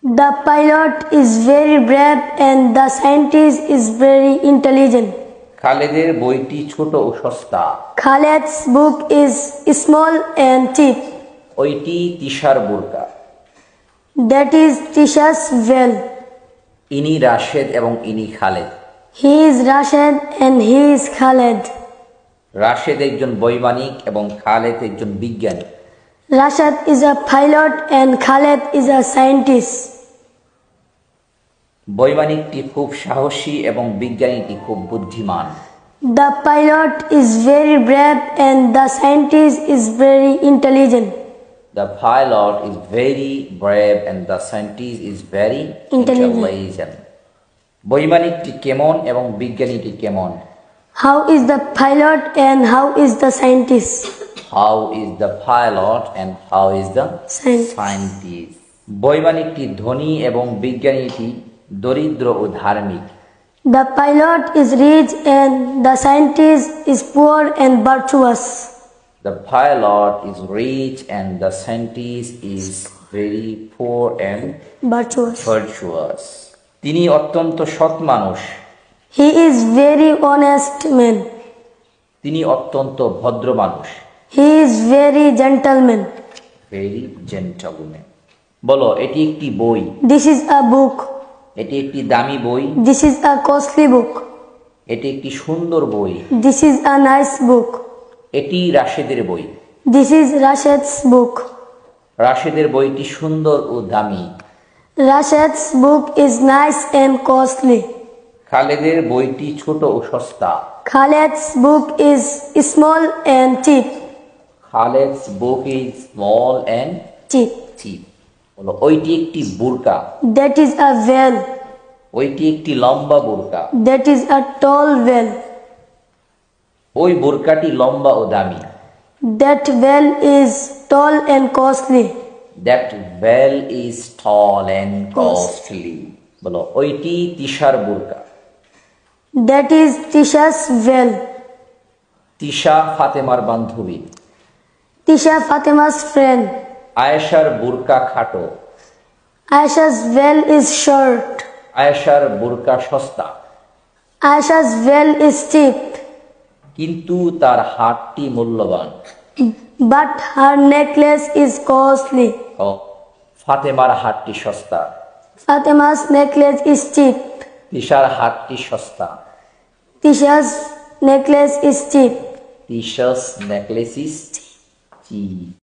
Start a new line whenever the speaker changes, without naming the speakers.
The pilot is very brave and the scientist is very intelligent.
খালেদের বইটি ছোট ও সস্তা।
Khaled's book is small and cheap.
ওইটি তিশার বোরকা।
That is Tisha's veil.
ইনি রাশেদ এবং ইনি Khaled.
He is Rashid and he is Khaled.
Rashed একজন বৈমানিক এবং খালেদ একজন বিজ্ঞানী।
Rashid is a pilot and Khaled is a scientist.
বৈমানিকটি খুব সাহসী এবং বিজ্ঞানীটি খুব বুদ্ধিমান।
The pilot is very brave and the scientist is very intelligent.
The pilot is very brave and the scientist is very intelligent. বৈমানিকটি কেমন এবং বিজ্ঞানীটি কেমন?
How is the pilot and how is the scientist?
How is the pilot and how is the scientist? বৈমানিকটি ধনী এবং বিজ্ঞানীটি দরিদ্র ও ধার্মিক।
The pilot is rich and the scientist is poor and virtuous.
The pilot is rich and the scientist is very poor and virtuous. তিনি অত্যন্ত সৎ মানুষ।
He is very honest man.
তিনি অত্যন্ত ভদ্র মানুষ।
He is very gentleman.
Very gentleman. বলো, এটি একটি বই।
This is a book.
এটি একটি দামি বই।
This is a costly book.
এটি একটি সুন্দর বই।
This is a nice book.
এটি রাশেদের বই।
This is Rashid's book.
রাশেদের বইটি সুন্দর ও দামি।
Rashid's book is nice and costly.
খালেদের বইটি ছোট ও সস্তা।
Khaled's book is small and cheap.
Khaled's book is small and cheap. বলো, ওইটি একটি বোরকা।
That is a veil.
ওইটি একটি লম্বা বোরকা।
That is a tall veil.
ওই বোরকাটি লম্বা ও দামি।
That veil is tall and costly.
That veil is tall and costly. বলো, ওইটি তিশার বোরকা।
That is Tisha's veil.
Tisha ফাতেমার বান্ধবী।
Tisha Fatima's friend.
আয়েশার বোরকা খাটো।
Aisha's veil is short.
আয়েশার বোরকা সস্তা।
Aisha's veil is cheap.
কিন্তু তার হাতটি মূল্যবান।
But her necklace is costly.
ফাতেমার হাতটি সস্তা।
Fatima's necklace is cheap.
তিশার হাতটি সস্তা।
Tisha's necklace is cheap.
Tisha's necklace is cheap.